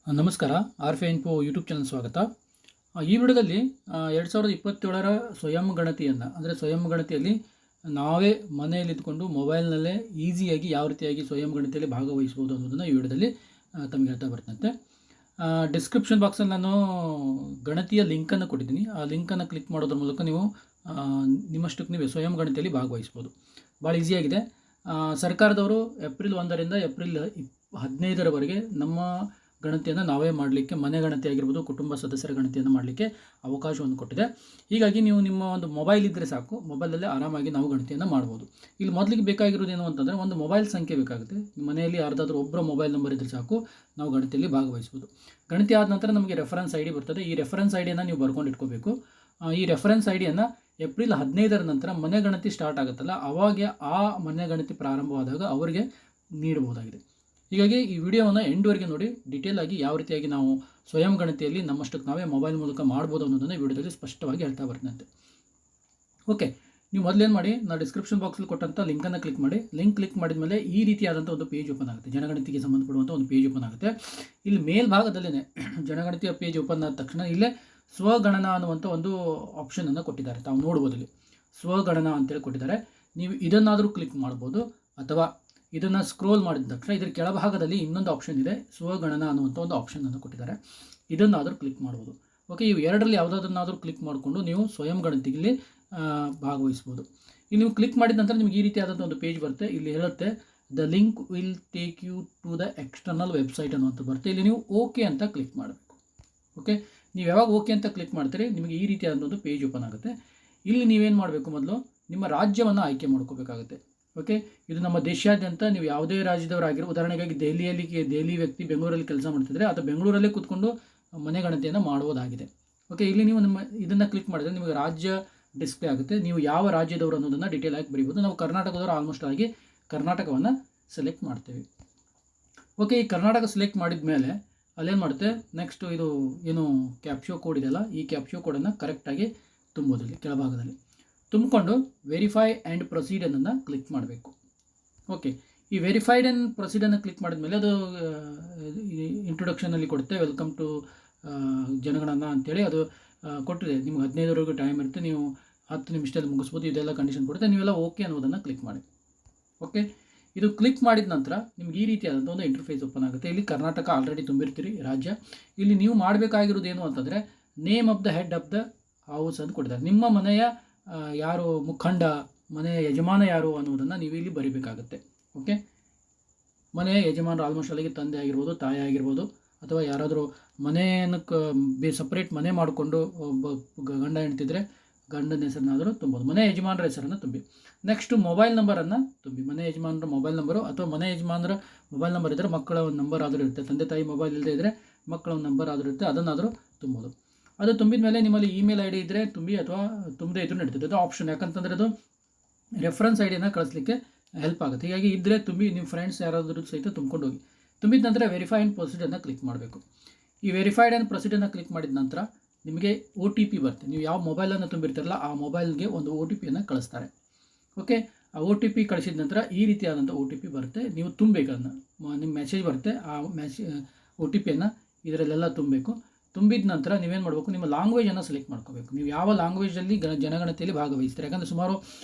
ನಮಸ್ಕಾರ. ಆರ್ಫೆ info YouTube channel ಸ್ವಾಗತ. ಈ ವಿಡಿಯೋದಲ್ಲಿ 2027ರ ಸ್ವಯಂ ಗಣತಿಯನ್ನು ಅಂದರೆ ಸ್ವಯಂ ಗಣತಿಯಲ್ಲಿ ನಾವೇ ಮನೆಯಲ್ಲಿದ್ದುಕೊಂಡು ಮೊಬೈಲ್ನಲ್ಲೇ ಈಸಿಯಾಗಿ ಯಾವ ರೀತಿಯಾಗಿ ಸ್ವಯಂ ಗಣತಿಯಲ್ಲಿ ಭಾಗವಹಿಸ್ಬೋದು ಅನ್ನೋದನ್ನು ಈ ವಿಡಿಯೋದಲ್ಲಿ ತಮಗೆ ಹೇಳ್ತಾ ಬರ್ತಂತೆ. ಡಿಸ್ಕ್ರಿಪ್ಷನ್ ಬಾಕ್ಸಲ್ಲಿ ನಾನು ಗಣತಿಯ ಲಿಂಕನ್ನು ಕೊಟ್ಟಿದ್ದೀನಿ. ಆ ಲಿಂಕನ್ನು ಕ್ಲಿಕ್ ಮಾಡೋದ್ರ ಮೂಲಕ ನೀವು ನಿಮ್ಮಷ್ಟಕ್ಕೆ ನೀವೇ ಸ್ವಯಂ ಗಣತಿಯಲ್ಲಿ ಭಾಗವಹಿಸ್ಬೋದು. ಭಾಳ ಈಸಿಯಾಗಿದೆ. ಸರ್ಕಾರದವರು ಏಪ್ರಿಲ್ 1ರಿಂದ ಏಪ್ರಿಲ್ 15ರವರೆಗೆ ನಮ್ಮ ಗಣತಿಯನ್ನು ನಾವೇ ಮಾಡಲಿಕ್ಕೆ, ಮನೆ ಗಣತಿ ಆಗಿರ್ಬೋದು, ಕುಟುಂಬ ಸದಸ್ಯರ ಗಣತಿಯನ್ನು ಮಾಡಲಿಕ್ಕೆ ಅವಕಾಶವನ್ನು ಕೊಟ್ಟಿದೆ. ಹೀಗಾಗಿ ನೀವು ನಿಮ್ಮ ಒಂದು ಮೊಬೈಲ್ ಇದ್ದರೆ ಸಾಕು, ಮೊಬೈಲಲ್ಲೇ ಆರಾಮಾಗಿ ನಾವು ಗಣತಿಯನ್ನು ಮಾಡ್ಬೋದು. ಇಲ್ಲಿ ಮೊದಲಿಗೆ ಬೇಕಾಗಿರೋದೇನು ಅಂತಂದರೆ ಒಂದು ಮೊಬೈಲ್ ಸಂಖ್ಯೆ ಬೇಕಾಗುತ್ತೆ. ನಿಮ್ಮ ಮನೆಯಲ್ಲಿ ಯಾರ್ದಾದ್ರೂ ಒಬ್ಬರ ಮೊಬೈಲ್ ನಂಬರ್ ಇದ್ದರೆ ಸಾಕು, ನಾವು ಗಣತಿಯಲ್ಲಿ ಭಾಗವಹಿಸ್ಬೋದು. ಗಣತಿ ಆದ ನಂತರ ನಮಗೆ ರೆಫರೆನ್ಸ್ ಐ ಡಿ ಬರ್ತದೆ. ಈ ರೆಫರೆನ್ಸ್ ಐ ಡಿಯನ್ನು ನೀವು ಬರ್ಕೊಂಡು ಇಟ್ಕೋಬೇಕು. ಈ ರೆಫರೆನ್ಸ್ ಐ ಡಿಯನ್ನು ಏಪ್ರಿಲ್ 15ರ ನಂತರ ಮನೆ ಗಣತಿ ಸ್ಟಾರ್ಟ್ ಆಗುತ್ತಲ್ಲ, ಅವಾಗ ಆ ಮನೆ ಗಣತಿ ಪ್ರಾರಂಭವಾದಾಗ ಅವರಿಗೆ ನೀಡಬಹುದಾಗಿದೆ. ಹೀಗಾಗಿ ಈ ವಿಡಿಯೋವನ್ನು ಎಂಡ್ವರೆಗೆ ನೋಡಿ, ಡೀಟೇಲ್ ಆಗಿ ಯಾವ ರೀತಿಯಾಗಿ ನಾವು ಸ್ವಯಂ ಗಣತಿಯಲ್ಲಿ ನಮ್ಮಷ್ಟಕ್ಕೆ ನಾವೇ ಮೊಬೈಲ್ ಮೂಲಕ ಮಾಡ್ಬೋದು ಅನ್ನೋದನ್ನು ವಿಡಿಯೋದಲ್ಲಿ ಸ್ಪಷ್ಟವಾಗಿ ಹೇಳ್ತಾ ಬರ್ತಂತೆ. ಓಕೆ, ನೀವು ಮೊದಲೇನು ಮಾಡಿ, ನಾನು ಡಿಸ್ಕ್ರಿಪ್ಷನ್ ಬಾಕ್ಸಲ್ಲಿ ಕೊಟ್ಟಂಥ ಲಿಂಕನ್ನು ಕ್ಲಿಕ್ ಮಾಡಿ. ಲಿಂಕ್ ಕ್ಲಿಕ್ ಮಾಡಿದ ಮೇಲೆ ಈ ರೀತಿಯಾದಂಥ ಒಂದು ಪೇಜ್ ಓಪನ್ ಆಗುತ್ತೆ. ಜನಗಣತಿಗೆ ಸಂಬಂಧಪಡುವಂಥ ಒಂದು ಪೇಜ್ ಓಪನ್ ಆಗುತ್ತೆ. ಇಲ್ಲಿ ಮೇಲ್ಭಾಗದಲ್ಲೇ ಜನಗಣತಿಯ ಪೇಜ್ ಓಪನ್ ಆದ ತಕ್ಷಣ ಇಲ್ಲೇ ಸ್ವಗಣನ ಅನ್ನುವಂಥ ಒಂದು ಆಪ್ಷನನ್ನು ಕೊಟ್ಟಿದ್ದಾರೆ. ತಾವು ನೋಡ್ಬೋದು, ಇಲ್ಲಿ ಸ್ವಗಣನ ಅಂತೇಳಿ ಕೊಟ್ಟಿದ್ದಾರೆ. ನೀವು ಇದನ್ನಾದರೂ ಕ್ಲಿಕ್ ಮಾಡ್ಬೋದು, ಅಥವಾ ಇದನ್ನು ಸ್ಕ್ರೋಲ್ ಮಾಡಿದ ತಕ್ಷಣ ಇದರ ಕೆಳಭಾಗದಲ್ಲಿ ಇನ್ನೊಂದು ಆಪ್ಷನ್ ಇದೆ, ಸ್ವಗಣನ ಅನ್ನುವಂಥ ಒಂದು ಆಪ್ಷನನ್ನು ಕೊಟ್ಟಿದ್ದಾರೆ. ಇದನ್ನಾದರೂ ಕ್ಲಿಕ್ ಮಾಡ್ಬೋದು. ಓಕೆ, ಇವು ಎರಡರಲ್ಲಿ ಯಾವುದಾದ್ರನ್ನಾದರೂ ಕ್ಲಿಕ್ ಮಾಡಿಕೊಂಡು ನೀವು ಸ್ವಯಂ ಗಣತಿಯಲ್ಲಿ ಭಾಗವಹಿಸ್ಬೋದು. ಇಲ್ಲಿ ನೀವು ಕ್ಲಿಕ್ ಮಾಡಿದ ನಂತರ ನಿಮಗೆ ಈ ರೀತಿಯಾದಂಥ ಒಂದು ಪೇಜ್ ಬರುತ್ತೆ. ಇಲ್ಲಿ ಹೇಳುತ್ತೆ the link will take you to the external website ಅನ್ನುವಂಥ ಬರುತ್ತೆ. ಇಲ್ಲಿ ನೀವು ಓಕೆ ಅಂತ ಕ್ಲಿಕ್ ಮಾಡಬೇಕು. ಓಕೆ, ನೀವು ಯಾವಾಗ ಓಕೆ ಅಂತ ಕ್ಲಿಕ್ ಮಾಡ್ತೀರಿ, ನಿಮಗೆ ಈ ರೀತಿಯಾದಂಥ ಒಂದು ಪೇಜ್ ಓಪನ್ ಆಗುತ್ತೆ. ಇಲ್ಲಿ ನೀವೇನು ಮಾಡಬೇಕು, ಮೊದಲು ನಿಮ್ಮ ರಾಜ್ಯವನ್ನು ಆಯ್ಕೆ ಮಾಡ್ಕೋಬೇಕಾಗುತ್ತೆ. ಓಕೆ, ಇದು ನಮ್ಮ ದೇಶಾದ್ಯಂತ ನೀವು ಯಾವುದೇ ರಾಜ್ಯದವರಾಗಿರೋ, ಉದಾಹರಣೆಗಾಗಿ ದೆಹಲಿ ವ್ಯಕ್ತಿ ಬೆಂಗಳೂರಲ್ಲಿ ಕೆಲಸ ಮಾಡ್ತಿದ್ರೆ ಅಥವಾ ಬೆಂಗಳೂರಲ್ಲೇ ಕೂತ್ಕೊಂಡು ಮನೆ ಗಣತಿಯನ್ನು ಮಾಡುವುದಾಗಿದೆ. ಓಕೆ, ಇಲ್ಲಿ ನೀವು ಇದನ್ನು ಕ್ಲಿಕ್ ಮಾಡಿದರೆ ನಿಮಗೆ ರಾಜ್ಯ ಡಿಸ್ಪ್ಲೇ ಆಗುತ್ತೆ. ನೀವು ಯಾವ ರಾಜ್ಯದವರು ಅನ್ನೋದನ್ನು ಡೀಟೇಲ್ ಆಗಿ ಬರೀಬೋದು. ನಾವು ಕರ್ನಾಟಕದವರು ಆಲ್ಮೋಸ್ಟ್ ಆಗಿ ಕರ್ನಾಟಕವನ್ನು ಸೆಲೆಕ್ಟ್ ಮಾಡ್ತೇವೆ. ಓಕೆ, ಈ ಕರ್ನಾಟಕ ಸೆಲೆಕ್ಟ್ ಮಾಡಿದ ಮೇಲೆ ಅಲ್ಲೇನು ಮಾಡುತ್ತೆ, ನೆಕ್ಸ್ಟು ಇದು ಏನು ಕ್ಯಾಪ್ಚೋ ಕೋಡ್ ಇದೆಯಲ್ಲ, ಈ ಕ್ಯಾಪ್ಚೋ ಕೋಡನ್ನು ಕರೆಕ್ಟಾಗಿ ತುಂಬೋದಿಲ್ಲ. ಕೆಳಭಾಗದಲ್ಲಿ ತುಂಬಿಕೊಂಡು ವೆರಿಫೈ ಆ್ಯಂಡ್ ಪ್ರೊಸೀಡನ್ನು ಕ್ಲಿಕ್ ಮಾಡಬೇಕು. ಓಕೆ, ಈ ವೆರಿಫೈಡ್ ಆ್ಯಂಡ್ ಪ್ರೊಸೀಡನ್ನು ಕ್ಲಿಕ್ ಮಾಡಿದ ಮೇಲೆ ಅದು ಇಂಟ್ರೊಡಕ್ಷನಲ್ಲಿ ಕೊಡುತ್ತೆ, ವೆಲ್ಕಮ್ ಟು ಜನಗಣನ ಅಂತೇಳಿ ಅದು ಕೊಟ್ಟಿದೆ. ನಿಮ್ಗೆ 15ರವರೆಗೂ ಟೈಮ್ ಇರುತ್ತೆ, ನೀವು 10 ನಿಮಿಷದಲ್ಲಿ ಮುಗಿಸ್ಬೋದು. ಇದೆಲ್ಲ ಕಂಡೀಷನ್ ಕೊಡುತ್ತೆ. ನೀವೆಲ್ಲ ಓಕೆ ಅನ್ನೋದನ್ನು ಕ್ಲಿಕ್ ಮಾಡಿ. ಓಕೆ, ಇದು ಕ್ಲಿಕ್ ಮಾಡಿದ ನಂತರ ನಿಮ್ಗೆ ಈ ರೀತಿಯಾದಂಥ ಒಂದು ಇಂಟರ್ಫೇಸ್ ಓಪನ್ ಆಗುತ್ತೆ. ಇಲ್ಲಿ ಕರ್ನಾಟಕ ಆಲ್ರೆಡಿ ತುಂಬಿರ್ತೀರಿ ರಾಜ್ಯ. ಇಲ್ಲಿ ನೀವು ಮಾಡಬೇಕಾಗಿರೋದು ಏನು ಅಂತಂದರೆ name of the head of the house ಅಂತ ಕೊಟ್ಟಿದ್ದಾರೆ. ನಿಮ್ಮ ಮನೆಯ ಯಾರು ಮುಖಂಡ, ಮನೆಯ ಯಜಮಾನ ಯಾರು ಅನ್ನೋದನ್ನು ನೀವು ಇಲ್ಲಿ ಬರೀಬೇಕಾಗುತ್ತೆ. ಓಕೆ, ಮನೆಯ ಯಜಮಾನರು ಆಲ್ಮೋಸ್ಟ್ ಅಲ್ಲಿಗೆ ತಂದೆ ಆಗಿರ್ಬೋದು, ತಾಯಿ ಆಗಿರ್ಬೋದು, ಅಥವಾ ಯಾರಾದರೂ ಮನೆಯನ್ನು ಸಪ್ರೇಟ್ ಮನೆ ಮಾಡಿಕೊಂಡು ಒಬ್ಬ ಗಂಡ ಹೆಣ್ತಿದ್ರೆ ಗಂಡನ ಹೆಸರನ್ನಾದರೂ ತುಂಬೋದು. ಮನೆ ಯಜಮಾನರ ಹೆಸರನ್ನು ತುಂಬಿ. ನೆಕ್ಸ್ಟು ಮೊಬೈಲ್ ನಂಬರನ್ನು ತುಂಬಿ. ಮನೆ ಯಜಮಾನರ ಮೊಬೈಲ್ ನಂಬರು ಅಥವಾ ಮನೆ ಯಜಮಾನರ ಮೊಬೈಲ್ ನಂಬರ್ ಇದ್ದರೆ ಮಕ್ಕಳ ಒಂದು ನಂಬರ್ ಆದರೂ ಇರುತ್ತೆ. ತಂದೆ ತಾಯಿ ಮೊಬೈಲ್ ಇಲ್ಲದೆ ಇದ್ದರೆ ಮಕ್ಕಳ ಒಂದು ನಂಬರ್ ಆದರೂ ಇರುತ್ತೆ, ಅದನ್ನಾದರೂ ತುಂಬೋದು. ಅದು ತುಂಬಿದ ಮೇಲೆ ನಿಮ್ಮಲ್ಲಿ ಇಮೇಲ್ ಐ ಡಿ ಇದ್ದರೆ ತುಂಬಿ, ಅಥವಾ ತುಂಬದೇ ಇದ್ರೂ ನಡೀತದೆ. ಅದು ಆಪ್ಷನ್, ಯಾಕಂತಂದರೆ ಅದು ರೆಫರೆನ್ಸ್ ಐ ಡಿಯನ್ನು ಕಳಿಸ್ಲಿಕ್ಕೆ ಹೆಲ್ಪ್ ಆಗುತ್ತೆ. ಹೀಗಾಗಿ ಇದ್ದರೆ ತುಂಬಿ, ನಿಮ್ಮ ಫ್ರೆಂಡ್ಸ್ ಯಾರಾದರೂ ಸಹಿತ ತುಂಬ್ಕೊಂಡು ಹೋಗಿ. ತುಂಬಿದ ನಂತರ ವೆರಿಫೈ ಆ್ಯಂಡ್ ಪ್ರೊಸೀಡನ್ನು ಕ್ಲಿಕ್ ಮಾಡಬೇಕು. ಈ ವೆರಿಫೈಡ್ ಆ್ಯಂಡ್ ಪ್ರೊಸೀಡನ್ನು ಕ್ಲಿಕ್ ಮಾಡಿದ ನಂತರ ನಿಮಗೆ OTP ಬರುತ್ತೆ. ನೀವು ಯಾವ ಮೊಬೈಲನ್ನು ತುಂಬಿರ್ತಾರಲ್ಲ ಆ ಮೊಬೈಲ್ಗೆ ಒಂದು OTPಯನ್ನು ಕಳಿಸ್ತಾರೆ. ಓಕೆ, ಆ OTP ಕಳಿಸಿದ ನಂತರ ಈ ರೀತಿಯಾದಂಥ OTP ಬರುತ್ತೆ. ನೀವು ತುಂಬಬೇಕು, ಅದನ್ನು ನಿಮ್ಮ ಮೆಸೇಜ್ ಬರುತ್ತೆ. ಆ OTPಯನ್ನು ಇದರಲ್ಲೆಲ್ಲ ತುಂಬಬೇಕು. ತುಂಬಿದ ನಂತರ ನೀವೇನು ಮಾಡಬೇಕು, ನಿಮ್ಮ ಲ್ಯಾಂಗ್ವೇಜನ್ನು ಸೆಲೆಕ್ಟ್ ಮಾಡ್ಕೋಬೇಕು. ನೀವು ಯಾವ ಲ್ಯಾಂಗ್ವೇಜಲ್ಲಿ ಜನಗಣತಿಯಲ್ಲಿ ಭಾಗವಹಿಸ್ತಾರೆ. ಯಾಕಂದರೆ ಸುಮಾರು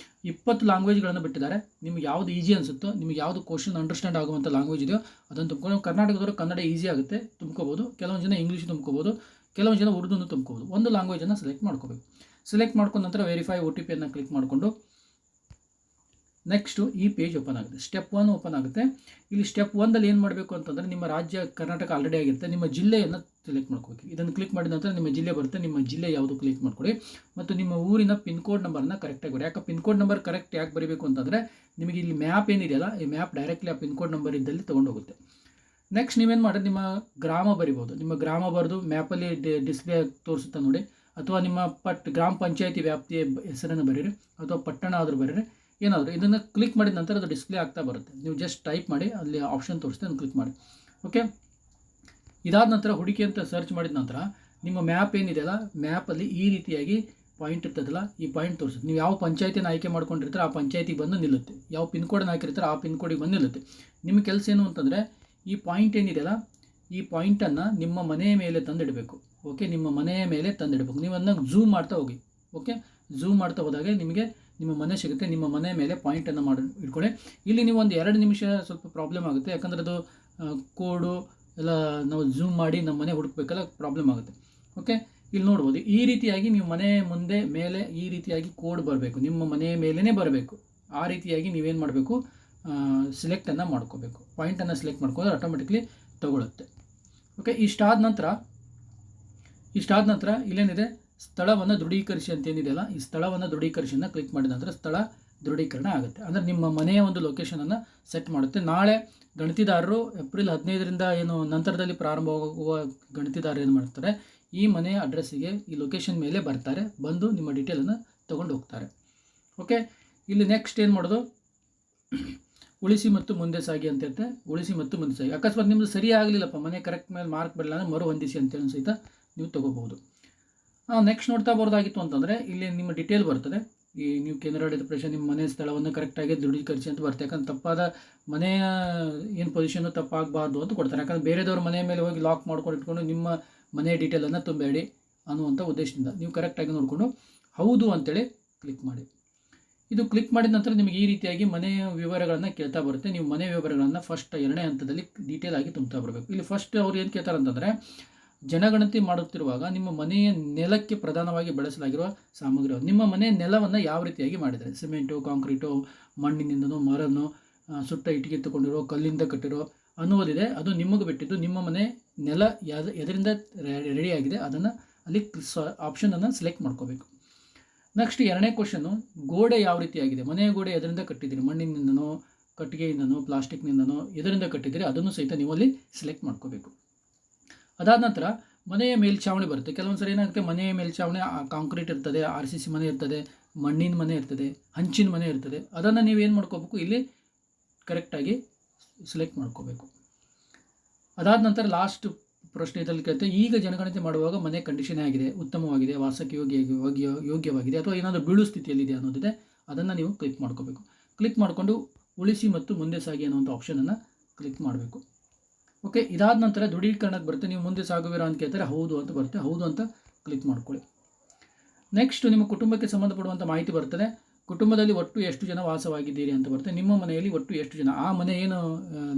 20 ಲ್ಯಾಂಗ್ವೇಜ್ಗಳನ್ನು ಬಿಟ್ಟಿದ್ದಾರೆ. ನಿಮ್ಗೆ ಯಾವುದು ಈಸಿ ಅನಿಸುತ್ತೋ, ನಿಮಗೆ ಯಾವುದು ಕ್ವಶನ್ ಅಂಡರ್ಸ್ಟ್ಯಾಂಡ್ ಆಗುವಂಥ ಲ್ಯಾಂಗ್ವೇಜ್ ಇದೆಯೋ ಅದನ್ನು ತುಂಬ್ಕೊಂಡು. ಕರ್ನಾಟಕದವರು ಕನ್ನಡ ಈಸಿ ಆಗುತ್ತೆ, ತುಂಬ್ಕೋಬೋದು. ಕೆಲವೊಂದು ಜನ ಇಂಗ್ಲೀಷ್ ತುಂಬ್ಕೋಬೋದು, ಕೆಲವೊಂದು ಜನ ಉರ್ದುನೂ ತುಂಬ್ಕೋಬೋದು. ಒಂದು ಲ್ಯಾಂಗ್ವೇಜನ್ನು ಸೆಲೆಕ್ಟ್ ಮಾಡ್ಕೋಬೇಕು. ಸೆಲೆಕ್ಟ್ ಮಾಡ್ಕೊಂಡ ನಂತರ ವೆರಿಫೈ OTPಯನ್ನು ಕ್ಲಿಕ್ ಮಾಡಿಕೊಂಡು ನೆಕ್ಸ್ಟು ಈ ಪೇಜ್ ಓಪನ್ ಆಗುತ್ತೆ. ಸ್ಟೆಪ್ 1 ಓಪನ್ ಆಗುತ್ತೆ. ಇಲ್ಲಿ ಸ್ಟೆಪ್ 1ದಲ್ಲಿ ಏನು ಮಾಡಬೇಕು ಅಂತಂದರೆ, ನಿಮ್ಮ ರಾಜ್ಯ ಕರ್ನಾಟಕ ಆಲ್ರೆಡಿ ಆಗಿರುತ್ತೆ, ನಿಮ್ಮ ಜಿಲ್ಲೆಯನ್ನು ಸೆಲೆಕ್ಟ್ ಮಾಡ್ಕೋಬೇಕು. ಇದನ್ನು ಕ್ಲಿಕ್ ಮಾಡಿದ ನಂತರ ನಿಮ್ಮ ಜಿಲ್ಲೆ ಬರುತ್ತೆ. ನಿಮ್ಮ ಜಿಲ್ಲೆ ಯಾವುದು ಕ್ಲಿಕ್ ಮಾಡ್ಕೊಳ್ಳಿ, ಮತ್ತು ನಿಮ್ಮ ಊರಿನ ಪಿನ್ ಕೋಡ್ ನಂಬರನ್ನು ಕರೆಕ್ಟಾಗಿ ಬರಿ. ಯಾಕೆ ಪಿನ್ ಕೋಡ್ ನಂಬರ್ ಕರೆಕ್ಟ್ ಯಾಕೆ ಬರೀಬೇಕು ಅಂತಂದರೆ, ನಿಮಗೆ ಇಲ್ಲಿ ಮ್ಯಾಪ್ ಏನಿದೆಯಲ್ಲ, ಈ ಮ್ಯಾಪ್ ಡೈರೆಕ್ಟ್ಲಿ ಆ ಪಿನ್ ಕೋಡ್ ನಂಬರ್ ಇದ್ದಲ್ಲಿ ತೊಗೊಂಡೋಗುತ್ತೆ. ನೆಕ್ಸ್ಟ್ ನೀವೇನು ಮಾಡೋದು, ನಿಮ್ಮ ಗ್ರಾಮ ಬರಿಬೋದು. ನಿಮ್ಮ ಗ್ರಾಮ ಬರೆದು ಮ್ಯಾಪಲ್ಲಿ ಡಿಸ್ಪ್ಲೇ ತೋರಿಸುತ್ತೆ ನೋಡಿ, ಅಥವಾ ನಿಮ್ಮ ಗ್ರಾಮ ಪಂಚಾಯತಿ ವ್ಯಾಪ್ತಿಯ ಹೆಸರನ್ನು ಬರೀರಿ, ಅಥವಾ ಪಟ್ಟಣ ಆದರೂ ಬರೀರಿ, ಏನಾದರೂ. ಇದನ್ನು ಕ್ಲಿಕ್ ಮಾಡಿದ ನಂತರ ಅದು ಡಿಸ್ಪ್ಲೇ ಆಗ್ತಾ ಬರುತ್ತೆ. ನೀವು ಜಸ್ಟ್ ಟೈಪ್ ಮಾಡಿ, ಅಲ್ಲಿ ಆಪ್ಷನ್ ತೋರಿಸುತ್ತೆ, ಅದನ್ನು ಕ್ಲಿಕ್ ಮಾಡಿ. ಓಕೆ, ಇದಾದ ನಂತರ ಹುಡುಕಿ ಅಂತ ಸರ್ಚ್ ಮಾಡಿದ ನಂತರ ನಿಮ್ಮ ಮ್ಯಾಪ್ ಏನಿದೆಯಲ್ಲ, ಮ್ಯಾಪಲ್ಲಿ ಈ ರೀತಿಯಾಗಿ ಪಾಯಿಂಟ್ ಇರ್ತದಲ್ಲ, ಈ ಪಾಯಿಂಟ್ ತೋರಿಸುತ್ತೆ. ನೀವು ಯಾವ ಪಂಚಾಯತಿನ ಆಯ್ಕೆ ಮಾಡ್ಕೊಂಡಿರ್ತಾರೆ ಆ ಪಂಚಾಯತಿಗೆ ಬಂದು ನಿಲ್ಲುತ್ತೆ. ಯಾವ ಪಿನ್ ಕೋಡನ್ನು ಹಾಕಿರ್ತಾರೆ ಆ ಪಿನ್ ಕೋಡಿಗೆ ಬಂದು ನಿಲ್ಲುತ್ತೆ. ನಿಮ್ಮ ಕೆಲಸ ಏನು ಅಂತಂದರೆ, ಈ ಪಾಯಿಂಟ್ ಏನಿದೆಯಲ್ಲ, ಈ ಪಾಯಿಂಟನ್ನು ನಿಮ್ಮ ಮನೆಯ ಮೇಲೆ ತಂದಿಡಬೇಕು. ಓಕೆ, ನಿಮ್ಮ ಮನೆಯ ಮೇಲೆ ತಂದಿಡಬೇಕು. ನೀವು ಅದನ್ನ ಝೂಮ್ ಮಾಡ್ತಾ ಹೋಗಿ. ಓಕೆ, ಝೂಮ್ ಮಾಡ್ತಾ ಹೋದಾಗ ನಿಮಗೆ ನಿಮ್ಮ ಮನೆ ಸಿಗುತ್ತೆ. ನಿಮ್ಮ ಮನೆ ಮೇಲೆ ಪಾಯಿಂಟನ್ನು ಇಟ್ಕೊಳ್ಳಿ. ಇಲ್ಲಿ ನೀವು ಒಂದು 2 ನಿಮಿಷ ಸ್ವಲ್ಪ ಪ್ರಾಬ್ಲಮ್ ಆಗುತ್ತೆ, ಯಾಕಂದರೆ ಅದು ಕೋಡು ಎಲ್ಲ ನಾವು ಝೂಮ್ ಮಾಡಿ ನಮ್ಮ ಮನೆ ಹುಡುಕಬೇಕಲ್ಲ, ಪ್ರಾಬ್ಲಮ್ ಆಗುತ್ತೆ. ಓಕೆ, ಇಲ್ಲಿ ನೋಡ್ಬೋದು ಈ ರೀತಿಯಾಗಿ ನೀವು ಮನೆ ಮುಂದೆ ಮೇಲೆ ಈ ರೀತಿಯಾಗಿ ಕೋಡ್ ಬರಬೇಕು, ನಿಮ್ಮ ಮನೆಯ ಮೇಲೇ ಬರಬೇಕು. ಆ ರೀತಿಯಾಗಿ ನೀವೇನು ಮಾಡಬೇಕು, ಸಿಲೆಕ್ಟನ್ನು ಮಾಡ್ಕೋಬೇಕು. ಪಾಯಿಂಟನ್ನು ಸೆಲೆಕ್ಟ್ ಮಾಡ್ಕೊಂಡ್ರೆ ಆಟೋಮೆಟಿಕ್ಲಿ ತಗೊಳುತ್ತೆ. ಓಕೆ, ಇಷ್ಟಾದ ನಂತರ ಇಲ್ಲೇನಿದೆ ಸ್ಥಳವನ್ನು ದೃಢೀಕರಿಸಿ ಅಂತ ಏನಿದೆಯಲ್ಲ, ಈ ಸ್ಥಳವನ್ನು ದೃಢೀಕರಿಸಿನ ಕ್ಲಿಕ್ ಮಾಡಿದ ನಂತರ ಸ್ಥಳ ದೃಢೀಕರಣ ಆಗುತ್ತೆ. ಅಂದರೆ ನಿಮ್ಮ ಮನೆಯ ಒಂದು ಲೊಕೇಶನನ್ನು ಸೆಟ್ ಮಾಡುತ್ತೆ. ನಾಳೆ ಗಣತಿದಾರರು ಏಪ್ರಿಲ್ 15ರಿಂದ ಏನು ನಂತರದಲ್ಲಿ ಪ್ರಾರಂಭವಾಗುವ ಗಣತಿದಾರರು ಏನು ಮಾಡ್ತಾರೆ, ಈ ಮನೆಯ ಅಡ್ರೆಸ್ಸಿಗೆ ಈ ಲೊಕೇಶನ್ ಮೇಲೆ ಬರ್ತಾರೆ, ಬಂದು ನಿಮ್ಮ ಡೀಟೇಲನ್ನು ತೊಗೊಂಡು ಹೋಗ್ತಾರೆ. ಓಕೆ, ಇಲ್ಲಿ ನೆಕ್ಸ್ಟ್ ಏನು ಮಾಡೋದು, ಉಳಿಸಿ ಮತ್ತು ಮುಂದೆ ಸಾಗಿ ಅಂತ ಇರುತ್ತೆ. ಉಳಿಸಿ ಮತ್ತು ಮುಂದೆ ಸಾಗಿ. ಅಕಸ್ಮಾತ್ ನಿಮ್ಮದು ಸರಿ ಆಗಲಿಲ್ಲಪ್ಪ, ಮನೆ ಕರೆಕ್ಟ್ ಮೇಲೆ ಮಾರ್ಕ್ ಬರಲಿಲ್ಲ ಅಂದರೆ ಮರು ಹೊಂದಿಸಿ ಅಂತೇಳಿ ಸಹಿತ ನೀವು ತೊಗೋಬಹುದು. ನೆಕ್ಸ್ಟ್ ನೋಡ್ತಾ ಬರೋದಾಗಿತ್ತು ಅಂತಂದರೆ ಇಲ್ಲಿ ನಿಮ್ಮ ಡೀಟೇಲ್ ಬರ್ತದೆ. ಈ ನೀವು ಕೇಂದ್ರ ಆಡಳಿತ ನಿಮ್ಮ ಮನೆ ಸ್ಥಳವನ್ನು ಕರೆಕ್ಟಾಗಿ ದೃಢೀಕರಿಸಿ ಅಂತ ಬರುತ್ತೆ. ಯಾಕಂದ್ರೆ ತಪ್ಪಾದ ಮನೆಯ ಏನು ಪೊಸಿಷನ್ನು ತಪ್ಪಾಗಬಾರ್ದು ಅಂತ ಕೊಡ್ತಾರೆ. ಯಾಕಂದರೆ ಬೇರೆದವ್ರ ಮನೆ ಮೇಲೆ ಹೋಗಿ ಲಾಕ್ ಮಾಡ್ಕೊಂಡು ಇಟ್ಕೊಂಡು ನಿಮ್ಮ ಮನೆ ಡೀಟೇಲನ್ನು ತುಂಬಬೇಡಿ ಅನ್ನುವಂಥ ಉದ್ದೇಶದಿಂದ ನೀವು ಕರೆಕ್ಟಾಗಿ ನೋಡಿಕೊಂಡು ಹೌದು ಅಂತೇಳಿ ಕ್ಲಿಕ್ ಮಾಡಿ. ಇದು ಕ್ಲಿಕ್ ಮಾಡಿದ ನಂತರ ನಿಮಗೆ ಈ ರೀತಿಯಾಗಿ ಮನೆಯ ವಿವರಗಳನ್ನು ಕೇಳ್ತಾ ಬರುತ್ತೆ. ನೀವು ಮನೆ ವಿವರಗಳನ್ನು ಫಸ್ಟ್ 2ನೇ ಹಂತದಲ್ಲಿ ಡೀಟೇಲ್ ಆಗಿ ತುಂಬ್ತಾ ಬರಬೇಕು. ಇಲ್ಲಿ ಫಸ್ಟ್ ಅವ್ರು ಏನು ಕೇಳ್ತಾರೆ ಅಂತಂದರೆ, ಜನಗಣತಿ ಮಾಡುತ್ತಿರುವಾಗ ನಿಮ್ಮ ಮನೆಯ ನೆಲಕ್ಕೆ ಪ್ರಧಾನವಾಗಿ ಬಳಸಲಾಗಿರುವ ಸಾಮಗ್ರಿ, ನಿಮ್ಮ ಮನೆಯ ನೆಲವನ್ನು ಯಾವ ರೀತಿಯಾಗಿ ಮಾಡಿದ್ದಾರೆ, ಸಿಮೆಂಟು, ಕಾಂಕ್ರೀಟು, ಮಣ್ಣಿನಿಂದನೋ, ಮರನೋ, ಸುಟ್ಟ ಇಟ್ಟಿಗೆ ತಗೊಂಡಿರೋ, ಕಲ್ಲಿಂದ ಕಟ್ಟಿರೋ ಅನ್ನೋದಿದೆ. ಅದು ನಿಮಗೆ ಬಿಟ್ಟಿದ್ದು. ನಿಮ್ಮ ಮನೆ ನೆಲ ಎದರಿಂದ ರೆಡಿಯಾಗಿದೆ ಅದನ್ನು ಅಲ್ಲಿ ಆಪ್ಷನನ್ನು ಸೆಲೆಕ್ಟ್ ಮಾಡ್ಕೋಬೇಕು. ನೆಕ್ಸ್ಟ್ 2ನೇ ಕ್ವಶನ್ನು, ಗೋಡೆ ಯಾವ ರೀತಿಯಾಗಿದೆ, ಮನೆಯ ಗೋಡೆ ಎದರಿಂದ ಕಟ್ಟಿದ್ದೀರಿ, ಮಣ್ಣಿನಿಂದನೋ, ಕಟ್ಟಿಗೆಯಿಂದನೋ, ಪ್ಲಾಸ್ಟಿಕ್ನಿಂದನೋ ಎದರಿಂದ ಕಟ್ಟಿದ್ದೀರಿ ಅದನ್ನು ಸಹಿತ ನೀವು ಅಲ್ಲಿ ಸೆಲೆಕ್ಟ್ ಮಾಡ್ಕೋಬೇಕು. ಅದಾದ ನಂತರ ಮನೆಯ ಮೇಲ್ಛಾವಣಿ ಬರುತ್ತೆ. ಕೆಲವೊಂದು ಸರಿ ಏನಾಗುತ್ತೆ, ಮನೆಯ ಮೇಲ್ಛಾವಣಿ ಕಾಂಕ್ರೀಟ್ ಇರ್ತದೆ, RCC ಮನೆ ಇರ್ತದೆ, ಮಣ್ಣಿನ ಮನೆ ಇರ್ತದೆ, ಹಂಚಿನ ಮನೆ ಇರ್ತದೆ. ಅದನ್ನು ನೀವೇನು ಮಾಡ್ಕೋಬೇಕು, ಇಲ್ಲಿ ಕರೆಕ್ಟಾಗಿ ಸೆಲೆಕ್ಟ್ ಮಾಡ್ಕೋಬೇಕು. ಅದಾದ ನಂತರ ಲಾಸ್ಟ್ ಪ್ರಶ್ನೆ ಇದರಲ್ಲಿ ಕೇಳುತ್ತೆ, ಈಗ ಜನಗಣತಿ ಮಾಡುವಾಗ ಮನೆ ಕಂಡೀಷನ್ ಆಗಿದೆ, ಉತ್ತಮವಾಗಿದೆ, ವಾಸಕ್ಕೆ ಯೋಗ್ಯವಾಗಿದೆ ಅಥವಾ ಏನಾದರೂ ಬೀಳು ಸ್ಥಿತಿಯಲ್ಲಿದೆ ಅನ್ನೋದಿದೆ, ಅದನ್ನು ನೀವು ಕ್ಲಿಕ್ ಮಾಡ್ಕೋಬೇಕು. ಕ್ಲಿಕ್ ಮಾಡಿಕೊಂಡು ಉಳಿಸಿ ಮತ್ತು ಮುಂದೆ ಸಾಗಿ ಅನ್ನುವಂಥ ಆಪ್ಷನನ್ನು ಕ್ಲಿಕ್ ಮಾಡಬೇಕು. ಓಕೆ, ಇದಾದ ನಂತರ ದೃಢೀಕರಣಕ್ಕೆ ಬರುತ್ತೆ. ನೀವು ಮುಂದೆ ಸಾಗುವಿರಾ ಅಂತ ಕೇಳ್ತಾರೆ, ಹೌದು ಅಂತ ಬರುತ್ತೆ. ಹೌದು ಅಂತ ಕ್ಲಿಕ್ ಮಾಡ್ಕೊಳ್ಳಿ. ನೆಕ್ಸ್ಟ್ ನಿಮ್ಮ ಕುಟುಂಬಕ್ಕೆ ಸಂಬಂಧಪಡುವಂಥ ಮಾಹಿತಿ ಬರ್ತದೆ. ಕುಟುಂಬದಲ್ಲಿ ಒಟ್ಟು ಎಷ್ಟು ಜನ ವಾಸವಾಗಿದ್ದೀರಿ ಅಂತ ಬರುತ್ತೆ. ನಿಮ್ಮ ಮನೆಯಲ್ಲಿ ಒಟ್ಟು ಎಷ್ಟು ಜನ, ಆ ಮನೆ ಏನು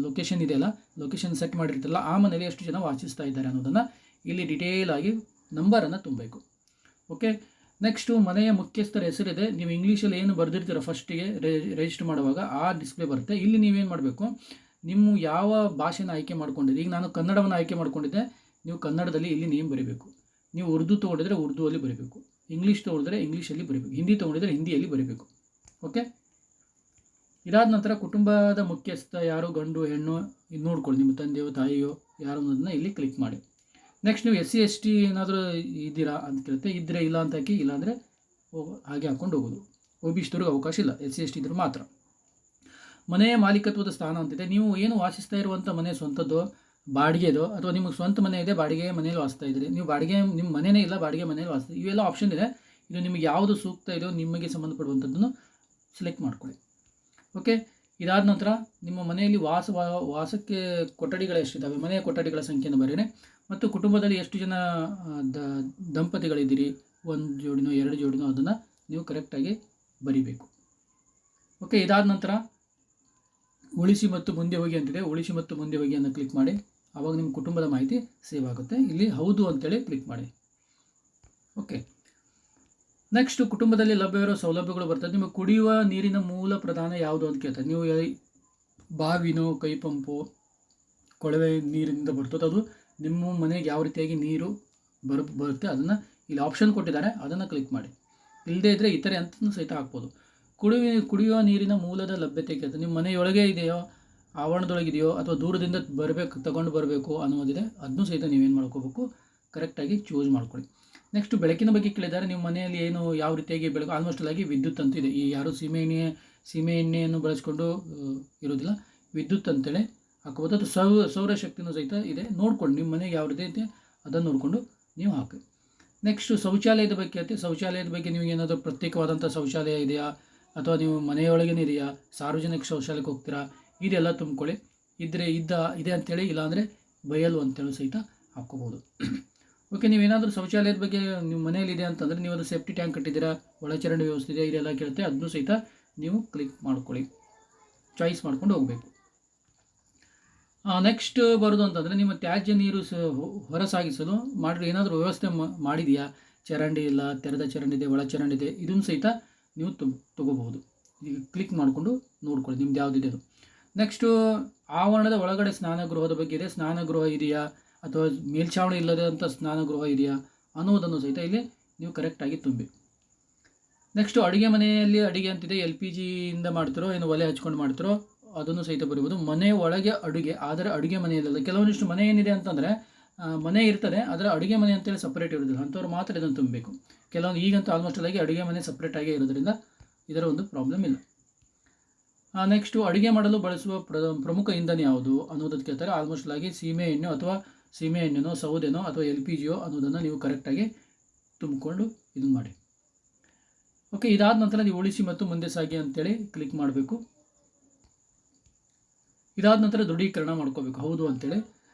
ಲೊಕೇಶನ್ ಇದೆಯಲ್ಲ, ಲೊಕೇಶನ್ ಸೆಟ್ ಮಾಡಿರ್ತಿಲ್ಲ, ಆ ಮನೆಯಲ್ಲಿ ಎಷ್ಟು ಜನ ವಾಸಿಸ್ತಾ ಇದ್ದಾರೆ ಅನ್ನೋದನ್ನು ಇಲ್ಲಿ ಡಿಟೇಲ್ ಆಗಿ ನಂಬರನ್ನು ತುಂಬಬೇಕು. ಓಕೆ, ನೆಕ್ಸ್ಟು ಮನೆಯ ಮುಖ್ಯಸ್ಥರ ಹೆಸರಿದೆ. ನೀವು ಇಂಗ್ಲೀಷಲ್ಲಿ ಏನು ಬರೆದಿರ್ತೀರೋ ಫಸ್ಟಿಗೆ ರಿಜಿಸ್ಟರ್ ಮಾಡುವಾಗ ಆ ಡಿಸ್ಪ್ಲೇ ಬರುತ್ತೆ. ಇಲ್ಲಿ ನೀವೇನು ಮಾಡಬೇಕು, ನಿಮ್ಮ ಯಾವ ಭಾಷೆನ ಆಯ್ಕೆ ಮಾಡ್ಕೊಂಡಿದ್ದೆ, ಈಗ ನಾನು ಕನ್ನಡವನ್ನು ಆಯ್ಕೆ ಮಾಡ್ಕೊಂಡಿದ್ದೆ, ನೀವು ಕನ್ನಡದಲ್ಲಿ ಇಲ್ಲಿ ನೇಮ್ ಬರೀಬೇಕು. ನೀವು ಉರ್ದು ತೊಗೊಂಡಿದ್ರೆ ಉರ್ದುವಲ್ಲಿ ಬರೀಬೇಕು, ಇಂಗ್ಲೀಷ್ ತೊಗೊಂಡಿದ್ರೆ ಇಂಗ್ಲೀಷಲ್ಲಿ ಬರೀಬೇಕು, ಹಿಂದಿ ತೊಗೊಂಡಿದ್ರೆ ಹಿಂದಿಯಲ್ಲಿ ಬರೀಬೇಕು. ಓಕೆ, ಇದಾದ ನಂತರ ಕುಟುಂಬದ ಮುಖ್ಯಸ್ಥ ಯಾರು, ಗಂಡು ಹೆಣ್ಣು ಇದು ನೋಡ್ಕೊಳ್ಳಿ, ನಿಮ್ಮ ತಂದೆಯೋ ತಾಯಿಯೋ ಯಾರು ಅನ್ನೋದನ್ನ ಇಲ್ಲಿ ಕ್ಲಿಕ್ ಮಾಡಿ. ನೆಕ್ಸ್ಟ್ ನೀವು SC ST ಏನಾದರೂ ಇದ್ದೀರಾ ಅಂತ ಕೇಳುತ್ತೆ. ಇದ್ದರೆ ಇಲ್ಲ ಅಂತ ಹಾಕಿ, ಇಲ್ಲಾಂದರೆ ಹಾಗೆ ಹಾಕ್ಕೊಂಡು ಹೋಗೋದು. OBC ಅವಕಾಶ ಇಲ್ಲ, SC ST ಇದ್ರೂ ಮಾತ್ರ. ಮನೆಯ ಮಾಲೀಕತ್ವದ ಸ್ಥಾನ ಅಂತಿದೆ. ನೀವು ಏನು ವಾಸಿಸ್ತಾ ಇರುವಂಥ ಮನೆ ಸ್ವಂತದ್ದು, ಬಾಡಿಗೆದು, ಅಥವಾ ನಿಮಗೆ ಸ್ವಂತ ಮನೆ ಇದೆ, ಬಾಡಿಗೆ ಮನೆಯಲ್ಲಿ ವಾಸಿಸ್ತಾ ಇದ್ದೀರಿ, ನೀವು ಬಾಡಿಗೆ ನಿಮ್ಮ ಮನೆಯೇ ಇಲ್ಲ, ಬಾಡಿಗೆ ಮನೆಯಲ್ಲಿ ವಾಸಿಸ್ತಾ, ಇವೆಲ್ಲ ಆಪ್ಷನ್ ಇದೆ. ಇದು ನಿಮಗೆ ಯಾವುದು ಸೂಕ್ತ ಇದೆಯೋ ನಿಮಗೆ ಸಂಬಂಧಪಡುವಂಥದ್ದನ್ನು ಸೆಲೆಕ್ಟ್ ಮಾಡ್ಕೊಳ್ಳಿ. ಓಕೆ, ಇದಾದ ನಂತರ ನಿಮ್ಮ ಮನೆಯಲ್ಲಿ ವಾಸಕ್ಕೆ ಕೊಠಡಿಗಳು ಎಷ್ಟಿದ್ದಾವೆ, ಮನೆಯ ಕೊಠಡಿಗಳ ಸಂಖ್ಯೆಯನ್ನು ಬರೀರಿ. ಮತ್ತು ಕುಟುಂಬದಲ್ಲಿ ಎಷ್ಟು ಜನ ದಂಪತಿಗಳಿದ್ದೀರಿ, 1 ಜೋಡಿನೋ 2 ಜೋಡಿನೋ ಅದನ್ನು ನೀವು ಕರೆಕ್ಟಾಗಿ ಬರೀಬೇಕು. ಓಕೆ, ಇದಾದ ನಂತರ ಉಳಿಸಿ ಮತ್ತು ಮುಂದೆ ಹೋಗಿ ಅಂತಿದೆ. ಉಳಿಸಿ ಮತ್ತು ಮುಂದೆ ಹೋಗಿ ಅನ್ನು ಕ್ಲಿಕ್ ಮಾಡಿ. ಆವಾಗ ನಿಮ್ಮ ಕುಟುಂಬದ ಮಾಹಿತಿ ಸೇವ್ ಆಗುತ್ತೆ. ಇಲ್ಲಿ ಹೌದು ಅಂತೇಳಿ ಕ್ಲಿಕ್ ಮಾಡಿ. ಓಕೆ, ನೆಕ್ಸ್ಟ್ ಕುಟುಂಬದಲ್ಲಿ ಲಭ್ಯವಿರೋ ಸೌಲಭ್ಯಗಳು ಬರ್ತದೆ. ನಿಮಗೆ ಕುಡಿಯುವ ನೀರಿನ ಮೂಲ ಪ್ರಧಾನ ಯಾವುದು ಅಂತ ಕೇಳ್ತಾರೆ. ನೀವು ಬಾವಿನೋ, ಕೈ ಪಂಪು, ಕೊಳವೆ ನೀರಿನಿಂದ ಬರ್ತದೆ, ಅದು ನಿಮ್ಮ ಮನೆಗೆ ಯಾವ ರೀತಿಯಾಗಿ ನೀರು ಬರುತ್ತೆ ಅದನ್ನು ಇಲ್ಲಿ ಆಪ್ಷನ್ ಕೊಟ್ಟಿದ್ದಾರೆ, ಅದನ್ನು ಕ್ಲಿಕ್ ಮಾಡಿ. ಇಲ್ಲದೇ ಇದ್ದರೆ ಇತರೆ ಅಂತ ಸಹಿತ ಹಾಕ್ಬೋದು. ಕುಡಿಯುವ ನೀರಿನ ಮೂಲದ ಲಭ್ಯತೆ ಕೇಳ್ತದೆ. ನಿಮ್ಮ ಮನೆಯೊಳಗೆ ಇದೆಯೋ, ಆವರಣದೊಳಗಿದೆಯೋ, ಅಥವಾ ದೂರದಿಂದ ತಗೊಂಡು ಬರಬೇಕು ಅನ್ನೋದಿದೆ, ಅದನ್ನೂ ಸಹಿತ ನೀವೇನು ಮಾಡ್ಕೋಬೇಕು, ಕರೆಕ್ಟಾಗಿ ಚೂಸ್ ಮಾಡ್ಕೊಳ್ಳಿ. ನೆಕ್ಸ್ಟ್ ಬೆಳಕಿನ ಬಗ್ಗೆ ಕೇಳಿದ್ದಾರೆ. ನಿಮ್ಮ ಮನೆಯಲ್ಲಿ ಏನು ಯಾವ ರೀತಿಯಾಗಿ ಬೆಳಕು, ಆಲ್ಮೋಸ್ಟ್ ಆಗಿ ವಿದ್ಯುತ್ ಅಂತೂ ಇದೆ. ಈ ಯಾರು ಸೀಮೆ ಎಣ್ಣೆಯನ್ನು ಬಳಸ್ಕೊಂಡು ಇರೋದಿಲ್ಲ, ವಿದ್ಯುತ್ ಅಂತೇಳಿ ಹಾಕೋಬೋದು. ಅದು ಸೌರಶಕ್ತಿನೂ ಸಹಿತ ಇದೆ. ನೋಡ್ಕೊಂಡು ನಿಮ್ಮ ಮನೆಗೆ ಯಾವ ರೀತಿ ಐತೆ ಅದನ್ನು ನೋಡಿಕೊಂಡು ನೀವು ಹಾಕಿ. ನೆಕ್ಸ್ಟು ಶೌಚಾಲಯದ ಬಗ್ಗೆ ಐತೆ. ಶೌಚಾಲಯದ ಬಗ್ಗೆ ನೀವು ಏನಾದರೂ ಪ್ರತ್ಯೇಕವಾದಂಥ ಶೌಚಾಲಯ ಇದೆಯಾ, ಅಥವಾ ನೀವು ಮನೆಯೊಳಗೇ ಇದೆಯಾ, ಸಾರ್ವಜನಿಕ ಶೌಚಾಲಯಕ್ಕೆ ಹೋಗ್ತೀರಾ, ಇದೆಲ್ಲ ತುಂಬ್ಕೊಳ್ಳಿ. ಇದೆ ಅಂತೇಳಿ, ಇಲ್ಲಾಂದರೆ ಬಯಲು ಅಂತೇಳಿ ಸಹಿತ ಹಾಕ್ಕೋಬೋದು. ಓಕೆ, ನೀವೇನಾದರೂ ಶೌಚಾಲಯದ ಬಗ್ಗೆ ನಿಮ್ಮ ಮನೆಯಲ್ಲಿದೆ ಅಂತಂದರೆ ನೀವು ಅದು ಸೇಫ್ಟಿ ಟ್ಯಾಂಕ್ ಕಟ್ಟಿದ್ದೀರಾ, ಒಳಚರಂಡಿ ವ್ಯವಸ್ಥೆ ಇದೆ, ಇದೆಲ್ಲ ಕೇಳುತ್ತೆ, ಅದನ್ನು ಸಹಿತ ನೀವು ಕ್ಲಿಕ್ ಮಾಡ್ಕೊಳ್ಳಿ, ಚಾಯ್ಸ್ ಮಾಡ್ಕೊಂಡು ಹೋಗಬೇಕು. ನೆಕ್ಸ್ಟ್ ಬರೋದು ಅಂತಂದರೆ ನಿಮ್ಮ ತ್ಯಾಜ್ಯ ನೀರು ಹೊರಸಾಗಿಸಲು ಏನಾದರೂ ವ್ಯವಸ್ಥೆ ಮಾಡಿದೆಯಾ, ಚರಂಡಿ ಇಲ್ಲ, ತೆರೆದ ಚರಂಡಿ ಇದೆ, ಒಳ ಚರಂಡಿ ಇದೆ, ಇದನ್ನು ಸಹಿತ ನೀವು ತೊಗೋಬಹುದು. ಈಗ ಕ್ಲಿಕ್ ಮಾಡಿಕೊಂಡು ನೋಡ್ಕೊಳ್ಳಿ ನಿಮ್ದು ಯಾವುದಿದೆ ಅದು. ನೆಕ್ಸ್ಟು ಆವರಣದ ಒಳಗಡೆ ಸ್ನಾನಗೃಹದ ಬಗ್ಗೆ ಇದೆ, ಸ್ನಾನಗೃಹ ಇದೆಯಾ ಅಥವಾ ಮೇಲ್ಛಾವಣಿ ಇಲ್ಲದಂಥ ಸ್ನಾನಗೃಹ ಇದೆಯಾ ಅನ್ನೋದನ್ನು ಸಹಿತ ಇಲ್ಲಿ ನೀವು ಕರೆಕ್ಟಾಗಿ ತುಂಬಿ. ನೆಕ್ಸ್ಟು ಅಡುಗೆ ಮನೆಯಲ್ಲಿ ಅಡುಗೆ ಅಂತಿದೆ, LPGಯಿಂದ ಮಾಡ್ತಿರೋ ಏನು ಒಲೆ ಹಚ್ಕೊಂಡು ಮಾಡ್ತಿರೋ ಅದನ್ನು ಸಹಿತ ಬರೀಬೋದು. ಮನೆ ಒಳಗೆ ಅಡುಗೆ, ಆದರೆ ಅಡುಗೆ ಮನೆಯಲ್ಲ. ಕೆಲವೊಂದಿಷ್ಟು ಮನೆ ಏನಿದೆ ಅಂತಂದರೆ ಮನೆ ಇರ್ತದೆ, ಆದರೆ ಅಡುಗೆ ಮನೆ ಅಂತೇಳಿ ಸಪ್ರೇಟ್ ಇರೋದಿಲ್ಲ, ಅಂಥವ್ರು ಮಾತ್ರ ಇದನ್ನು ತುಂಬಬೇಕು. ಕೆಲವೊಂದು ಈಗಂತೂ ಆಲ್ಮೋಸ್ಟ್ ಆಗಿ ಅಡುಗೆ ಮನೆ ಸಪ್ರೇಟಾಗಿ ಇರೋದ್ರಿಂದ ಇದರ ಒಂದು ಪ್ರಾಬ್ಲಮ್ ಇಲ್ಲ. ನೆಕ್ಸ್ಟು ಅಡುಗೆ ಮಾಡಲು ಬಳಸುವ ಪ್ರಮುಖ ಇಂಧನ ಯಾವುದು ಅನ್ನೋದಕ್ಕೆ ಕೇಳ್ತಾರೆ. ಆಲ್ಮೋಸ್ಟ್ ಆಗಿ ಸೀಮೆ ಎಣ್ಣೆನೋ ಸೌದೆನೋ ಅಥವಾ LPGಯೋ ಅನ್ನೋದನ್ನು ನೀವು ಕರೆಕ್ಟಾಗಿ ತುಂಬಿಕೊಂಡು ಇದನ್ನು ಮಾಡಿ. ಓಕೆ, ಇದಾದ ನಂತರ ನೀವು ಉಳಿಸಿ ಮತ್ತು ಮುಂದೆ ಸಾಗಿ ಅಂತೇಳಿ ಕ್ಲಿಕ್ ಮಾಡಬೇಕು. ಇದಾದ ನಂತರ ದೃಢೀಕರಣ ಮಾಡ್ಕೋಬೇಕು ಹೌದು ಅಂತೇಳಿ.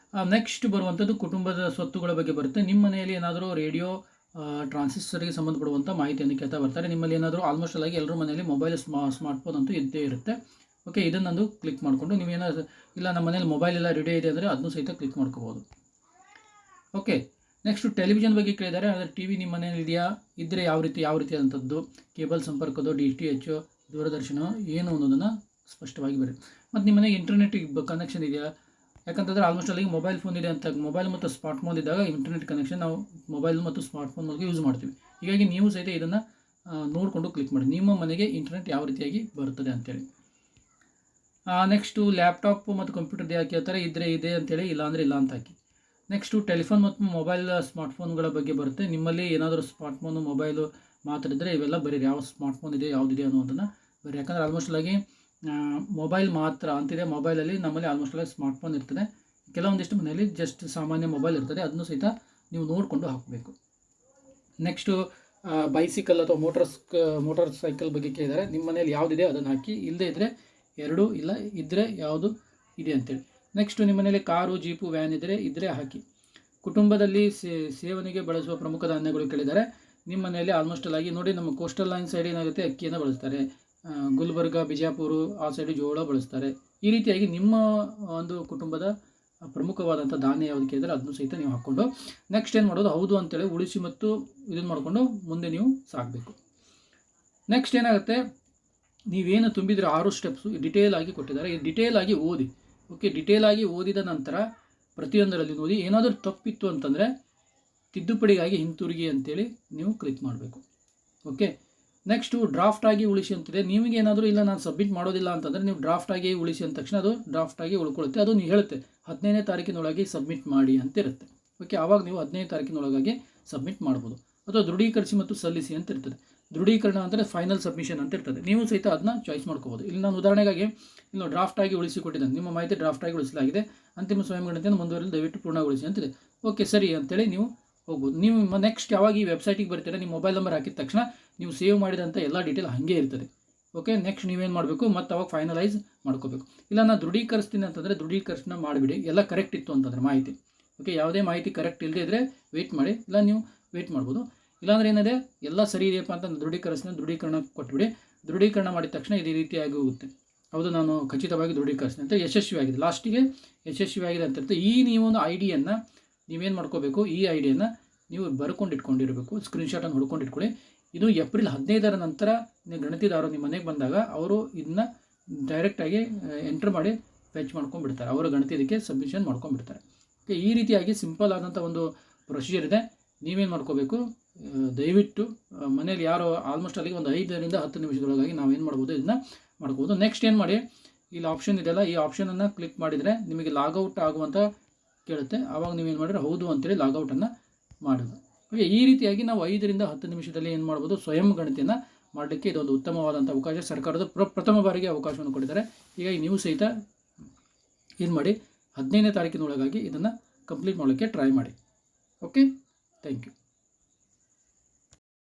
ನೆಕ್ಸ್ಟ್ ಬರುವಂಥದ್ದು ಕುಟುಂಬದ ಸ್ವತ್ತುಗಳ ಬಗ್ಗೆ ಬರುತ್ತೆ. ನಿಮ್ಮ ಮನೆಯಲ್ಲಿ ಏನಾದರೂ ರೇಡಿಯೋ ಟ್ರಾನ್ಸಿಸ್ಟರ್ಗೆ ಸಂಬಂಧಪಡುವಂಥ ಮಾಹಿತಿಯನ್ನು ಕೇಳ್ತಾ ಬರ್ತಾರೆ. ನಿಮ್ಮಲ್ಲಿ ಏನಾದರೂ ಆಲ್ಮೋಸ್ಟ್ ಆಗಿ ಎಲ್ಲರ ಮನೆಯಲ್ಲಿ ಮೊಬೈಲ್ ಸ್ಮಾರ್ಟ್ಫೋನ್ ಅಂತೂ ಇದ್ದೇ ಇರುತ್ತೆ. ಓಕೆ, ಇದನ್ನೊಂದು ಕ್ಲಿಕ್ ಮಾಡಿಕೊಂಡು ನೀವೇನಾದರೂ ಇಲ್ಲ ನಮ್ಮ ಮನೇಲಿ ಮೊಬೈಲ್ ಎಲ್ಲ ರೆಡಿ ಇದೆ ಅಂದರೆ ಅದನ್ನು ಸಹಿತ ಕ್ಲಿಕ್ ಮಾಡ್ಕೋಬೋದು. ಓಕೆ, ನೆಕ್ಸ್ಟು ಟೆಲಿವಿಷನ್ ಬಗ್ಗೆ ಕೇಳಿದ್ದಾರೆ. ಆದರೆ TV ನಿಮ್ಮ ಮನೇಲಿ ಇದೆಯಾ, ಇದ್ದರೆ ಯಾವ ರೀತಿ ಅಂಥದ್ದು, ಕೇಬಲ್ ಸಂಪರ್ಕದೋ, DTH ದೂರದರ್ಶನ ಏನು ಅನ್ನೋದನ್ನು ಸ್ಪಷ್ಟವಾಗಿ ಬರೀ. ಮತ್ತು ನಿಮ್ಮ ಮನೆಗೆ ಇಂಟರ್ನೆಟ್ ಕನೆಕ್ಷನ್ ಇದೆಯಾ, ಯಾಕಂತಂದರೆ ಆಲ್ಮೋಸ್ಟ್ ಅಲ್ಲಿ ಮೊಬೈಲ್ ಫೋನ್ ಇದೆ ಅಂತ, ಮೊಬೈಲ್ ಮತ್ತು ಸ್ಮಾರ್ಟ್ ಫೋನ್ ಇದ್ದಾಗ ಇಂಟರ್ನೆಟ್ ಕನೆಕ್ಷನ್ ನಾವು ಮೊಬೈಲ್ ಮತ್ತು ಸ್ಮಾರ್ಟ್ ಫೋನ್ ಮೂಲಕ ಯೂಸ್ ಮಾಡ್ತೀವಿ. ಹೀಗಾಗಿ ನೀವು ಸಹಿತ ಇದನ್ನು ನೋಡಿಕೊಂಡು ಕ್ಲಿಕ್ ಮಾಡಿ ನಿಮ್ಮ ಮನೆಗೆ ಇಂಟರ್ನೆಟ್ ಯಾವ ರೀತಿಯಾಗಿ ಬರುತ್ತದೆ ಅಂತೇಳಿ. ನೆಕ್ಸ್ಟು ಲ್ಯಾಪ್ಟಾಪ್ ಮತ್ತು ಕಂಪ್ಯೂಟರ್ದು ಯಾಕೆ ಹೇಳ್ತಾರೆ, ಇದ್ದರೆ ಇದೆ ಅಂತೇಳಿ, ಇಲ್ಲ ಅಂದರೆ ಇಲ್ಲ ಅಂತ ಹಾಕಿ. ನೆಕ್ಸ್ಟು ಟೆಲಿಫೋನ್ ಮತ್ತು ಮೊಬೈಲ್ ಸ್ಮಾರ್ಟ್ಫೋನ್ಗಳ ಬಗ್ಗೆ ಬರುತ್ತೆ. ನಿಮ್ಮಲ್ಲಿ ಏನಾದರೂ ಸ್ಮಾರ್ಟ್ಫೋನು ಮೊಬೈಲು ಮಾತಾಡಿದರೆ ಇವೆಲ್ಲ ಬರೀರಿ, ಯಾವ ಸ್ಮಾರ್ಟ್ಫೋನ್ ಇದೆ ಯಾವುದಿದೆ ಅನ್ನೋದನ್ನು ಬರೀ. ಯಾಕಂದರೆ ಆಲ್ಮೋಸ್ಟ್ ಆಗಿ ಮೊಬೈಲ್ ಮಾತ್ರ ಅಂತಿದೆ, ಮೊಬೈಲಲ್ಲಿ ನಮ್ಮಲ್ಲಿ ಆಲ್ಮೋಸ್ಟ್ ಆಗಿ ಸ್ಮಾರ್ಟ್ಫೋನ್ ಇರ್ತದೆ. ಕೆಲವೊಂದಿಷ್ಟು ಮನೆಯಲ್ಲಿ ಜಸ್ಟ್ ಸಾಮಾನ್ಯ ಮೊಬೈಲ್ ಇರ್ತದೆ, ಅದನ್ನು ಸಹಿತ ನೀವು ನೋಡಿಕೊಂಡು ಹಾಕಬೇಕು. ನೆಕ್ಸ್ಟು ಬೈಸಿಕಲ್ ಅಥವಾ ಮೋಟಾರ್ ಸೈಕಲ್ ಬಗ್ಗೆ ಕೇಳಿದ್ದಾರೆ. ನಿಮ್ಮ ಮನೆಯಲ್ಲಿ ಯಾವುದಿದೆ ಅದನ್ನು ಹಾಕಿ, ಇಲ್ಲದೇ ಇದ್ದರೆ 2 ಇಲ್ಲ ಇದ್ದರೆ ಯಾವುದು ಇದೆ ಅಂತೇಳಿ. ನೆಕ್ಸ್ಟು ನಿಮ್ಮ ಮನೆಯಲ್ಲಿ ಕಾರು, ಜೀಪು, ವ್ಯಾನ್ ಇದ್ದರೆ ಹಾಕಿ. ಕುಟುಂಬದಲ್ಲಿ ಸೇವನೆಗೆ ಬಳಸುವ ಪ್ರಮುಖ ಧಾನ್ಯಗಳು ಕೇಳಿದ್ದಾರೆ. ನಿಮ್ಮ ಮನೆಯಲ್ಲಿ ಆಲ್ಮೋಸ್ಟ್ ಆಗಿ ನೋಡಿ, ನಮ್ಮ ಕೋಸ್ಟಲ್ ಲೈನ್ ಸೈಡ್ ಏನಾಗುತ್ತೆ, ಅಕ್ಕಿಯನ್ನು ಬಳಸ್ತಾರೆ. ಗುಲ್ಬರ್ಗ, ಬಿಜಾಪುರ ಆ ಸೈಡು ಜೋಳ ಬಳಸ್ತಾರೆ. ಈ ರೀತಿಯಾಗಿ ನಿಮ್ಮ ಒಂದು ಕುಟುಂಬದ ಪ್ರಮುಖವಾದಂಥ ಧಾನ್ಯ ಯಾವುದು ಕೇಳಿದರೆ ಅದನ್ನು ಸಹಿತ ನೀವು ಹಾಕ್ಕೊಂಡು ನೆಕ್ಸ್ಟ್ ಏನು ಮಾಡೋದು, ಹೌದು ಅಂತೇಳಿ ಉಳಿಸಿ ಮತ್ತು ಇದನ್ನು ಮಾಡಿಕೊಂಡು ಮುಂದೆ ನೀವು ಸಾಗಬೇಕು. ನೆಕ್ಸ್ಟ್ ಏನಾಗುತ್ತೆ, ನೀವೇನು ತುಂಬಿದರೆ 6 ಸ್ಟೆಪ್ಸು ಡಿಟೇಲ್ ಆಗಿ ಕೊಟ್ಟಿದ್ದಾರೆ. ಈ ಡಿಟೇಲ್ ಆಗಿ ಓದಿ. ಓಕೆ, ಡಿಟೇಲ್ ಆಗಿ ಓದಿದ ನಂತರ ಪ್ರತಿಯೊಂದರಲ್ಲಿ ನೋಡಿ, ಏನಾದರೂ ತಪ್ಪಿತ್ತು ಅಂತಂದರೆ ತಿದ್ದುಪಡಿಗಾಗಿ ಹಿಂತಿರುಗಿ ಅಂತೇಳಿ ನೀವು ಕ್ಲಿಕ್ ಮಾಡಬೇಕು. ಓಕೆ, ನೆಕ್ಸ್ಟು ಡ್ರಾಫ್ಟ್ ಆಗಿ ಉಳಿಸಿ ಅಂತಿದೆ. ನಿಮಗೆ ಏನಾದರೂ ಇಲ್ಲ ನಾನು ಸಬ್ಮಿಟ್ ಮಾಡೋದಿಲ್ಲ ಅಂತಂದರೆ ನೀವು ಡ್ರಾಫ್ಟ್ ಆಗಿ ಉಳಿಸಿ ಅಂದ ತಕ್ಷಣ ಅದು ಡ್ರಾಫ್ಟ್ ಆಗಿ ಉಳ್ಕೊಳ್ಳುತ್ತೆ. ಅದು ನೀವು ಹೇಳುತ್ತೆ 15ನೇ ತಾರೀಕಿನೊಳಗೆ ಸಬ್ಮಿಟ್ ಮಾಡಿ ಅಂತಿರುತ್ತೆ. ಓಕೆ, ಆವಾಗ ನೀವು 15ನೇ ತಾರೀಕಿನೊಳಗಾಗಿ ಸಬ್ಮಿಟ್ ಮಾಡ್ಬೋದು. ಅಥವಾ ದೃಢೀಕರಿಸಿ ಮತ್ತು ಸಲ್ಲಿಸಿ ಅಂತ ಇರ್ತದೆ. ದೃಢೀಕರಣ ಅಂದರೆ ಫೈನಲ್ ಸಬ್ಮಿಷನ್ ಅಂತ ಇರ್ತದೆ. ನೀವು ಸಹಿತ ಅದನ್ನ ಚಾಯ್ಸ್ ಮಾಡ್ಕೋಬೋದು. ಇಲ್ಲಿ ನಾನು ಉದಾಹರಣೆಗಾಗಿ ಇಲ್ಲಿ ಡ್ರಾಫ್ಟ್ ಆಗಿ ಉಳಿಸಿಕೊಟ್ಟಿದ್ದೇನೆ. ನಿಮ್ಮ ಮಾಹಿತಿ ಡ್ರಾಫ್ಟ್ ಆಗಿ ಉಳಿಸಲಾಗಿದೆ, ಅಂತಿಮ ಸ್ವಯಂ ಗಣತಿಯನ್ನು ಮುಂದುವರೆದು ದಯವಿಟ್ಟು ಪೂರ್ಣಗೊಳಿಸಿ ಅಂತಿದೆ. ಓಕೆ ಸರಿ ಅಂತೇಳಿ ನೀವು ಹೋಗ್ಬೋದು. ನೀವು ನೆಕ್ಸ್ಟ್ ಯಾವಾಗ ಈ ವೆಬ್ಸೈಟಿಗೆ ಬರ್ತೀರಾ, ನಿಮ್ಮ ಮೊಬೈಲ್ ನಂಬರ್ ಹಾಕಿದ ತಕ್ಷಣ ನೀವು ಸೇವ್ ಮಾಡಿದಂಥ ಎಲ್ಲ ಡೀಟೇಲ್ ಹಾಗೆ ಇರ್ತದೆ. ಓಕೆ, ನೆಕ್ಸ್ಟ್ ನೀವೇನು ಮಾಡಬೇಕು, ಮತ್ತು ಅವಾಗ ಫೈನಲೈಸ್ ಮಾಡ್ಕೋಬೇಕು. ಇಲ್ಲ ನಾನು ದೃಢೀಕರಿಸ್ತೀನಿ ಅಂತಂದರೆ ದೃಢೀಕರಣ ಮಾಡಿಬಿಡಿ, ಎಲ್ಲ ಕರೆಕ್ಟ್ ಇತ್ತು ಅಂತಂದರೆ ಮಾಹಿತಿ. ಓಕೆ, ಯಾವುದೇ ಮಾಹಿತಿ ಕರೆಕ್ಟ್ ಇಲ್ಲದೇ ಇದ್ದರೆ ವೆಯ್ಟ್ ಮಾಡಿ, ಇಲ್ಲ ನೀವು ವೆಯ್ಟ್ ಮಾಡ್ಬೋದು. ಇಲ್ಲಾಂದರೆ ಏನಿದೆ ಎಲ್ಲ ಸರಿ ಇದೆಯಪ್ಪ ಅಂತ ದೃಢೀಕರಣ ಕೊಟ್ಬಿಡಿ. ದೃಢೀಕರಣ ಮಾಡಿದ ತಕ್ಷಣ ಇದೇ ರೀತಿಯಾಗಿ ಹೋಗುತ್ತೆ. ಹೌದು ನಾನು ಖಚಿತವಾಗಿ ದೃಢೀಕರಿಸ್ತೀನಿ ಅಂತ ಯಶಸ್ವಿಯಾಗಿದೆ, ಲಾಸ್ಟಿಗೆ ಯಶಸ್ವಿಯಾಗಿದೆ ಅಂತ ಇರುತ್ತೆ. ಈ ನೀವೊಂದು ಐಡಿಯನ್ನು ನೀವೇನು ಮಾಡ್ಕೋಬೇಕು, ಈ ಐಡಿಯನ್ನು ನೀವು ಬರ್ಕೊಂಡು ಇಟ್ಕೊಂಡಿರಬೇಕು. ಸ್ಕ್ರೀನ್ಶಾಟನ್ನು ಹೊಡ್ಕೊಂಡು ಇಟ್ಕೊಳ್ಳಿ. ಇದು ಏಪ್ರಿಲ್ 15ರ ನಂತರ ನೀವು ಗಣತಿದಾರರು ನಿಮ್ಮ ಮನೆಗೆ ಬಂದಾಗ ಅವರು ಇದನ್ನ ಡೈರೆಕ್ಟಾಗಿ ಎಂಟ್ರ್ ಮಾಡಿ ಫೆಚ್ ಮಾಡ್ಕೊಂಡ್ಬಿಡ್ತಾರೆ. ಅವರ ಗಣತಿ ಇದಕ್ಕೆ ಸಬ್ಮಿಷನ್ ಮಾಡ್ಕೊಂಡ್ಬಿಡ್ತಾರೆ. ಓಕೆ, ಈ ರೀತಿಯಾಗಿ ಸಿಂಪಲ್ ಆದಂಥ ಒಂದು ಪ್ರೊಸೀಜರ್ ಇದೆ. ನೀವೇನು ಮಾಡ್ಕೋಬೇಕು, ದಯವಿಟ್ಟು ಮನೇಲಿ ಯಾರು ಆಲ್ಮೋಸ್ಟ್ ಅಲ್ಲಿಗೆ ಒಂದು 5ರಿಂದ 10 ನಿಮಿಷದೊಳಗಾಗಿ ನಾವೇನು ಮಾಡ್ಬೋದು, ಇದನ್ನ ಮಾಡ್ಕೋಬೋದು. ನೆಕ್ಸ್ಟ್ ಏನು ಮಾಡಿ, ಇಲ್ಲಿ ಆಪ್ಷನ್ ಇದೆಯಲ್ಲ, ಈ ಆಪ್ಷನನ್ನು ಕ್ಲಿಕ್ ಮಾಡಿದರೆ ನಿಮಗೆ ಲಾಗೌಟ್ ಆಗುವಂಥ ಕೇಳುತ್ತೆ. ಆವಾಗ ನೀವೇನು ಮಾಡಿದ್ರೆ ಹೌದು ಅಂತೇಳಿ ಲಾಗೌಟನ್ನು ಮಾಡೋದು. ಓಕೆ, ಈ ರೀತಿಯಾಗಿ ನಾವು 5ರಿಂದ 10 ನಿಮಿಷದಲ್ಲಿ ಏನು ಮಾಡ್ಬೋದು, ಸ್ವಯಂ ಗಣತಿಯನ್ನು ಮಾಡಲಿಕ್ಕೆ ಇದೊಂದು ಉತ್ತಮವಾದಂಥ ಅವಕಾಶ. ಸರ್ಕಾರದ ಪ್ರಥಮ ಬಾರಿಗೆ ಅವಕಾಶವನ್ನು ಕೊಟ್ಟಿದ್ದಾರೆ. ಹೀಗಾಗಿ ನೀವು ಸಹಿತ ಏನು ಮಾಡಿ 15ನೇ ತಾರೀಕಿನೊಳಗಾಗಿ ಇದನ್ನು ಕಂಪ್ಲೀಟ್ ಮಾಡಲಿಕ್ಕೆ ಟ್ರೈ ಮಾಡಿ. Okay, thank you.